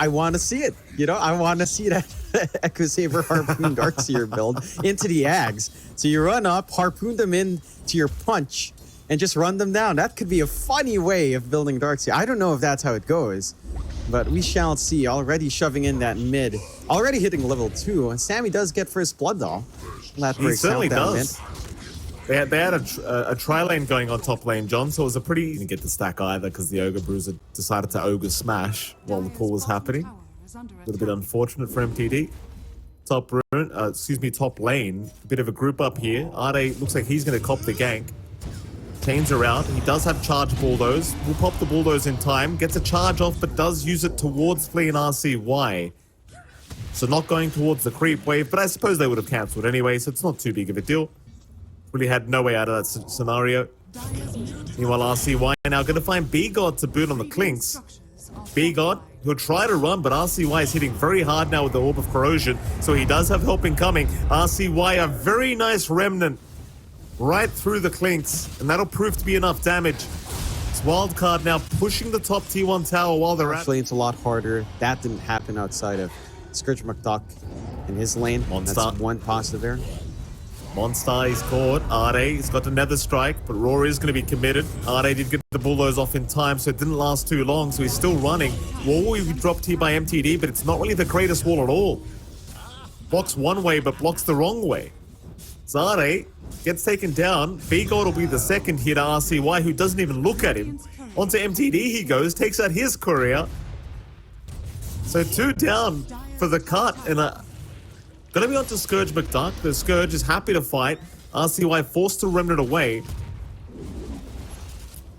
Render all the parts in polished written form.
I want to see it. You know, I want to see that Echo Saber Harpoon Darkseer build into the Ags. So you run up, harpoon them in to your punch, and just run them down. That could be a funny way of building Darkseer. I don't know if that's how it goes, but we shall see. Already shoving in that mid. Already hitting level 2. And Sammy does get first blood, though. He certainly does. They had a tri-lane going on top lane, John, so it was a pretty... Didn't get the stack either because the Ogre Bruiser decided to Ogre Smash while the pull was happening. A little bit unfortunate for MTD. Top lane. A bit of a group up here. Ade looks like he's going to cop the gank. Chains around. He does have charge bulldoze. Will pop the bulldoze in time. Gets a charge off, but does use it towards Flea and RCY. So not going towards the creep wave, but I suppose they would have cancelled anyway, so it's not too big of a deal. Really had no way out of that scenario. Meanwhile, RCY now going to find B-God to boot on the Clinks. B-God, he'll try to run, but RCY is hitting very hard now with the Orb of Corrosion, so he does have help incoming. RCY, a very nice remnant right through the Clinks, and that'll prove to be enough damage. It's Wildcard now pushing the top T1 tower while they're actually, it's a lot harder. That didn't happen outside of Scourge McDuck in his lane. Monster. That's one positive there. Monster is caught. Ade, he's got another strike, but Rory is going to be committed. Ade did get the bulldoze off in time, so it didn't last too long, so he's still running. Wall will be dropped here by MTD, but it's not really the greatest wall at all. Blocks one way, but blocks the wrong way. Ade gets taken down. B-God will be the second here to RCY, who doesn't even look at him. Onto MTD he goes, takes out his courier. So 2 down for the cut, and gonna be onto Scourge McDuck. The Scourge is happy to fight. RCY forced to remnant away.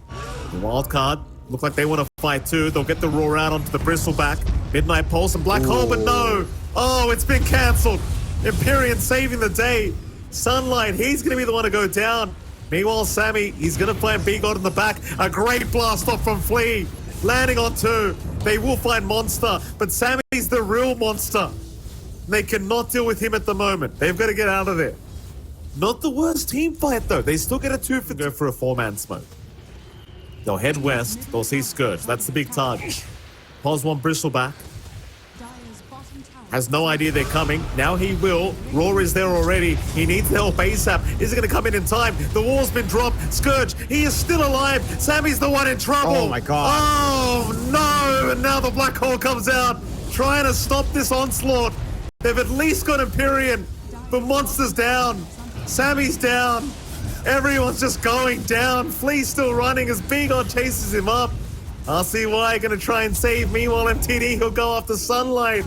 The Wildcard look like they want to fight too. They'll get the roar out onto the Bristleback. Midnight Pulse and Black Hole, but no! Oh, it's been cancelled! Empyrean saving the day. Sunlight, he's gonna be the one to go down. Meanwhile, Sammy, he's gonna find B-God in the back. A great blast off from Flea. Landing on 2. They will find Monster, but Sammy's the real monster. They cannot deal with him at the moment. They've got to get out of there. Not the worst team fight, though. They still get a 2 for go for a 4-man smoke. They'll head west. They'll see Scourge. That's the big target. Pos one Bristleback. Has no idea they're coming. Now he will. Roar is there already. He needs help ASAP. Is it going to come in time? The wall's been dropped. Scourge, he is still alive. Sammy's the one in trouble. Oh, my God. Oh, no. And now the Black Hole comes out, trying to stop this onslaught. They've at least got Empyrean, but Monster's down. Sammy's down. Everyone's just going down. Flea's still running as B-God chases him up. RCY going to try and save. Meanwhile, MTD, he'll go after Sunlight.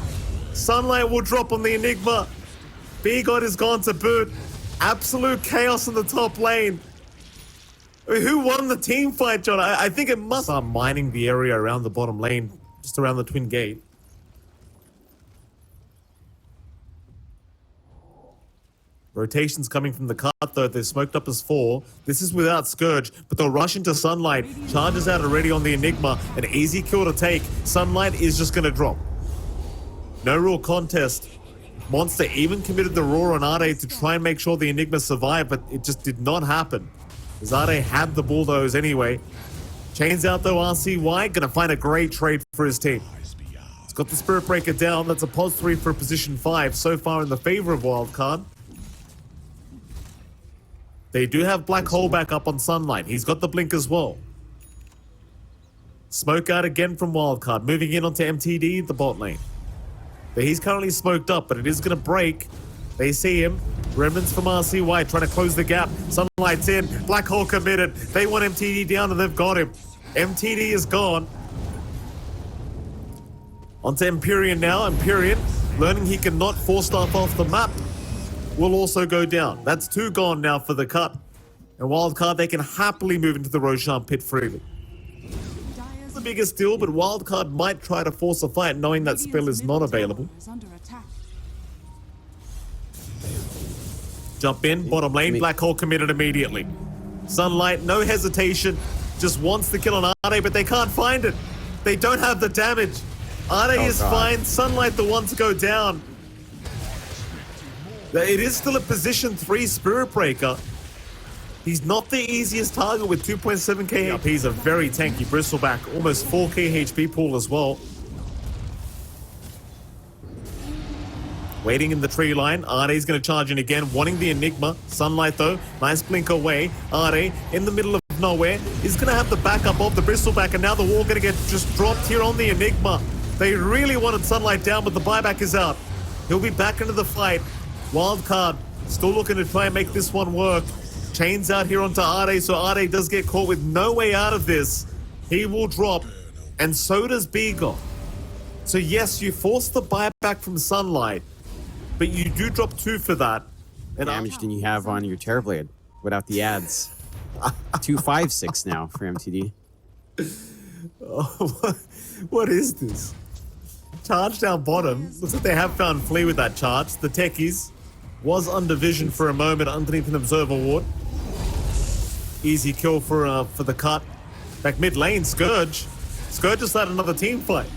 Sunlight will drop on the Enigma. B-God is gone to boot. Absolute chaos in the top lane. I mean, who won the team fight, John? I think it must start mining the area around the bottom lane, just around the Twin Gate. Rotations coming from the cut, though. They're smoked up as 4. This is without Scourge, but they'll rush into Sunlight. Charges out already on the Enigma. An easy kill to take. Sunlight is just going to drop. No real contest. Monster even committed the roar on Ade to try and make sure the Enigma survived, but it just did not happen. As Ade had the bulldoze anyway. Chains out, though, RCY. Going to find a great trade for his team. He's got the Spirit Breaker down. That's a pos 3 for position 5 so far in the favor of Wildcard. They do have Black Hole back up on Sunlight. He's got the blink as well. Smoke out again from Wildcard. Moving in onto MTD, the bot lane. But he's currently smoked up, but it is going to break. They see him. Remnants from RCY trying to close the gap. Sunlight's in. Black Hole committed. They want MTD down and they've got him. MTD is gone. Onto Empyrean now. Empyrean, learning he cannot force stuff off the map, will also go down. That's 2 gone now for the cut. And Wildcard, they can happily move into the Roshan pit freely. It's the biggest deal, but Wildcard might try to force a fight knowing that spell is not available. Jump in, bottom lane, Black Hole committed immediately. Sunlight, no hesitation, just wants the kill on Ade, but they can't find it. They don't have the damage. Ade is fine, Sunlight the one to go down. It is still a position 3 Spirit Breaker. He's not the easiest target with 2.7k HP. He's a very tanky Bristleback, almost 4k HP pool as well. Waiting in the tree line. Are's going to charge in again, wanting the Enigma. Sunlight though, nice blink away. Are in the middle of nowhere. He's going to have the backup of the Bristleback, and now the wall going to get just dropped here on the Enigma. They really wanted Sunlight down, but the buyback is out. He'll be back into the fight. Wildcard still looking to try and make this one work. Chains out here onto Are, so Are does get caught with no way out of this. He will drop, and so does Bigo. So yes, you force the buyback from Sunlight, but you do drop 2 for that. And damage than you have on your Terrorblade without the ads. 256 now for MTD. Oh, what is this? Charge down bottom. Looks like they have found Flea with that charge. The techies was under vision for a moment underneath an observer ward. Easy kill for the cut. Back mid lane, Scourge. Scourge just had another team fight.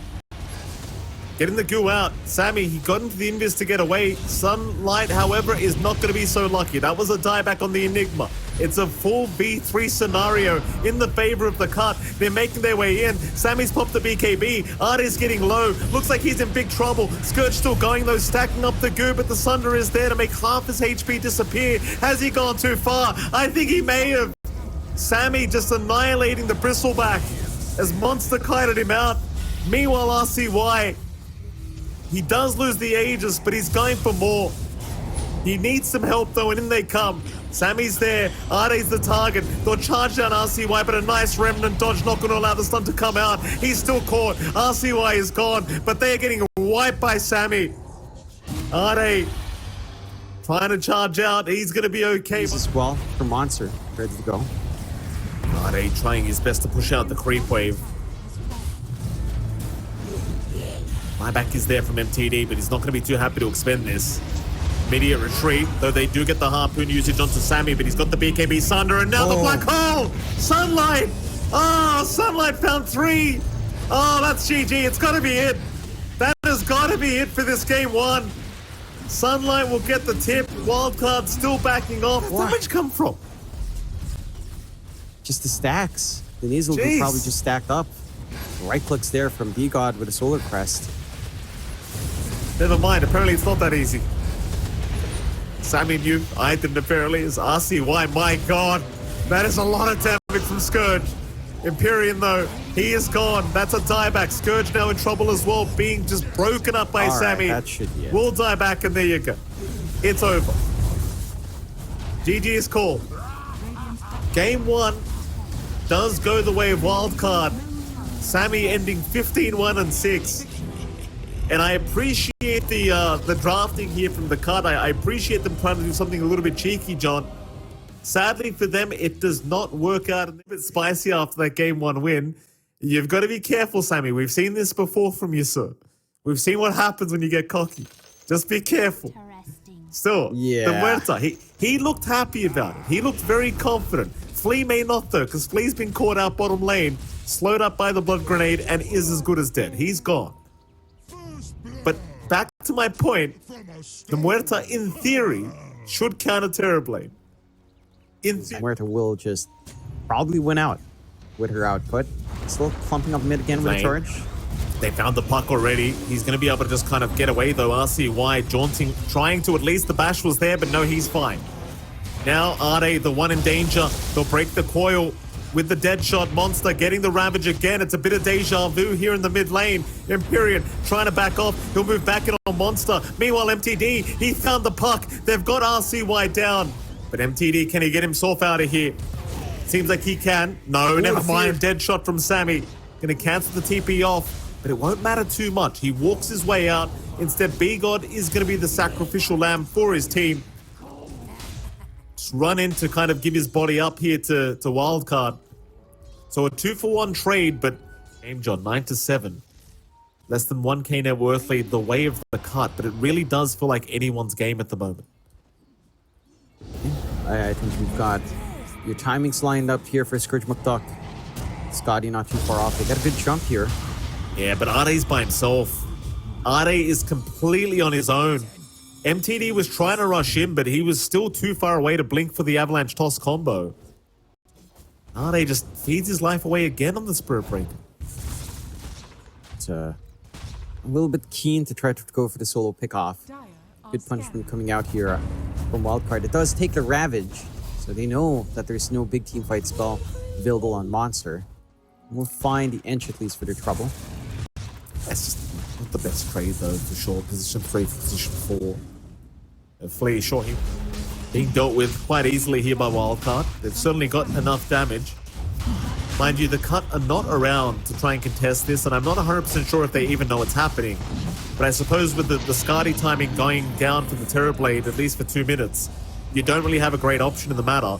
Getting the goo out. Sammy, he got into the invis to get away. Sunlight, however, is not going to be so lucky. That was a dieback on the Enigma. It's a full V3 scenario in the favor of the cut. They're making their way in. Sammy's popped the BKB. Artie's getting low. Looks like he's in big trouble. Scourge still going though, stacking up the goo, but the Sunder is there to make half his HP disappear. Has he gone too far? I think he may have. Sammy just annihilating the Bristleback as Monster kited him out. Meanwhile, RCY, he does lose the Aegis, but he's going for more. He needs some help though, and in they come. Sammy's there. Are's the target. They'll charge down RCY, but a nice remnant dodge not going to allow the stun to come out. He's still caught. RCY is gone, but they are getting wiped by Sammy. Are trying to charge out. He's going to be okay. This is well for Monster. Ready to go. Are trying his best to push out the creep wave. Buyback is there from MTD, but he's not going to be too happy to expend this. Immediate retreat, though they do get the harpoon usage onto Sammy, but he's got the BKB Sunder, and now the black hole! Sunlight! Oh, Sunlight found 3! Oh, that's GG. It's got to be it. That has got to be it for this game 1. Sunlight will get the tip. Wildcard still backing off. Where'd the damage come from? Just the stacks. The knees will be probably just stacked up. Right clicks there from D-God with a Solar Crest. Never mind, apparently it's not that easy. Sammy knew, I didn't apparently, is RCY, my god. That is a lot of damage from Scourge. Empyrean though, he is gone. That's a dieback. Scourge now in trouble as well, being just broken up by Sammy. That should be it. Will die back, and there you go. It's over. GG is called. Game 1 does go the way of Wildcard. Sammy ending 15-1-6. And I appreciate the drafting here from the cut. I appreciate them trying to do something a little bit cheeky, John. Sadly for them, it does not work out a bit spicy after that game 1 win. You've got to be careful, Sammy. We've seen this before from you, sir. We've seen what happens when you get cocky. Just be careful. Still, yeah. the Muerta, he looked happy about it. He looked very confident. Flea may not though, because Flea's been caught out bottom lane, slowed up by the blood grenade, and is as good as dead. He's gone. But back to my point, the Muerta, in theory, should counter Terrorblade. Muerta will just probably win out with her output. Still clumping up mid again with a charge. They found the puck already. He's going to be able to just kind of get away though. RCY jaunting, trying to, at least the bash was there, but no, he's fine. Now Are, the one in danger. They'll break the coil with the dead shot. Monster getting the Ravage again. It's a bit of deja vu here in the mid lane. Empyrean trying to back off. He'll move back in on Monster. Meanwhile, MTD, he found the puck. They've got RCY down. But MTD, can he get himself out of here? Seems like he can. No, never mind. Dead shot from Sammy. Gonna cancel the TP off, but it won't matter too much. He walks his way out. Instead, B-God is gonna be the sacrificial lamb for his team. Just run in to kind of give his body up here to Wildcard. So a 2-for-1 trade, but game John, 9-7. Less than 1k net worth lead, the way of the cut, but it really does feel like anyone's game at the moment. I think we've got your timings lined up here for Scourge McDuck. Scotty not too far off. They got a good jump here. Yeah, but Are's by himself. Are is completely on his own. MTD was trying to rush in, but he was still too far away to blink for the avalanche toss combo. Are just feeds his life away again on the Spirit Breaker. It's a little bit keen to try to go for the solo pick off. Good punishment coming out here from Wildcard. It does take the Ravage, so they know that there's no big team fight spell available on Monster. And we'll find the Ench at least for their trouble. That's just not the best trade though, for sure. Position 3 for position 4. Flea sure being dealt with quite easily here by Wildcard. They've certainly got enough damage. Mind you, the Cut are not around to try and contest this, and I'm not 100% sure if they even know what's happening. But I suppose with the Skadi timing going down for the Terrorblade, at least for 2 minutes, you don't really have a great option in the matter.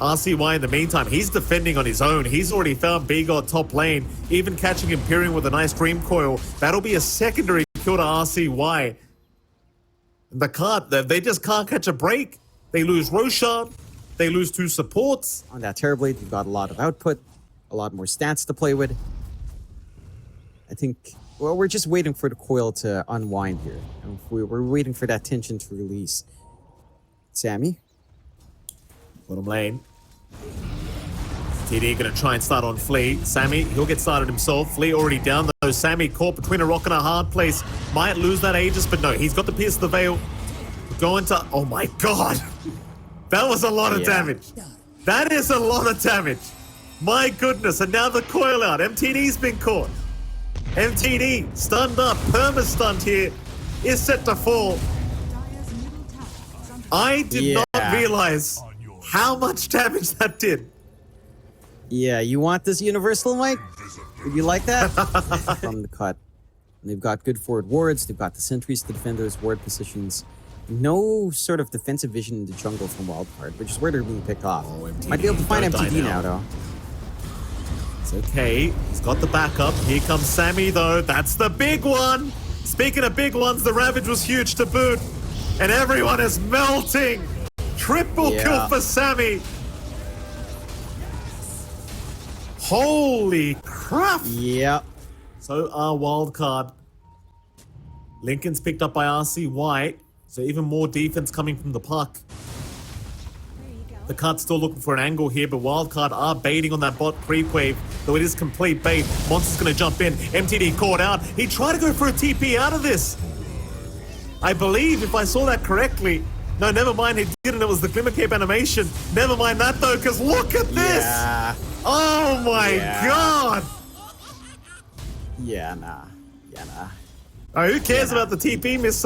RCY in the meantime, he's defending on his own. He's already found B-God top lane, even catching Imperium with a nice Dream Coil. That'll be a secondary kill to RCY. The Cut, they just can't catch a break. They lose Roshan, they lose 2 supports. On that Terrorblade, you've got a lot of output, a lot more stats to play with. I think, well, we're just waiting for the coil to unwind here. We're waiting for that tension to release. Sammy? Bottom lane. TD gonna try and start on Flea. Sammy, he'll get started himself. Flea already down though. Sammy caught between a rock and a hard place. Might lose that Aegis, but no, he's got the Pierce of the Veil. Going to, oh my god. That was a lot of damage. That is a lot of damage. My goodness, and now the coil out. MTD's been caught. MTD stunned up, perma-stunned here, is set to fall. I did not realize how much damage that did. Yeah, you want this universal, Mike? Would you like that? From the Cut. And they've got good forward wards, they've got the sentries to defend those ward positions. No sort of defensive vision in the jungle from Wildcard, which is where they're being picked off. Might be able to find MTD now, though. It's okay. He's got the backup. Here comes Sammy, though. That's the big one. Speaking of big ones, the Ravage was huge to boot. And everyone is melting. Triple kill for Sammy. Holy crap. Yeah. So our Wildcard. Lincoln's picked up by RCY. So even more defense coming from the puck. The Cut's still looking for an angle here, but Wildcard are baiting on that bot creep wave, though it is complete bait. Monster's going to jump in. MTD caught out. He tried to go for a TP out of this. I believe, if I saw that correctly. No, never mind, he didn't. It was the Glimmer Cape animation. Never mind that, though, because look at this. Yeah. Oh, my God. Yeah, nah. Yeah, nah. Oh, who cares about the TP, Miss?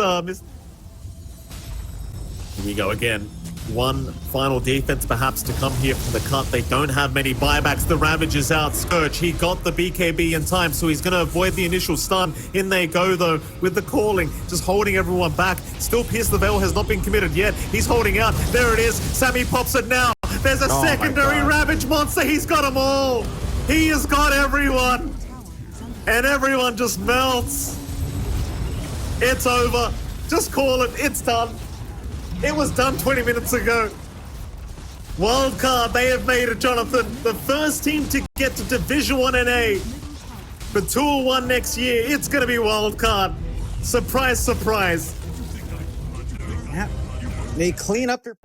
Here we go again. One final defense perhaps to come here from the Cut. They don't have many buybacks. The Ravage is out. Scourge, he got the BKB in time, so he's going to avoid the initial stun. In they go, though, with the calling, just holding everyone back. Still, Pierce the Veil has not been committed yet. He's holding out. There it is. Sammy pops it now. There's a secondary Ravage monster. He's got them all. He has got everyone. And everyone just melts. It's over. Just call it. It's done. It was done 20 minutes ago. Wildcard, they have made it, Jonathan. The first team to get to Division 1 NA for Tour 1 next year. It's going to be Wildcard. Surprise, surprise. Yeah. They clean up their...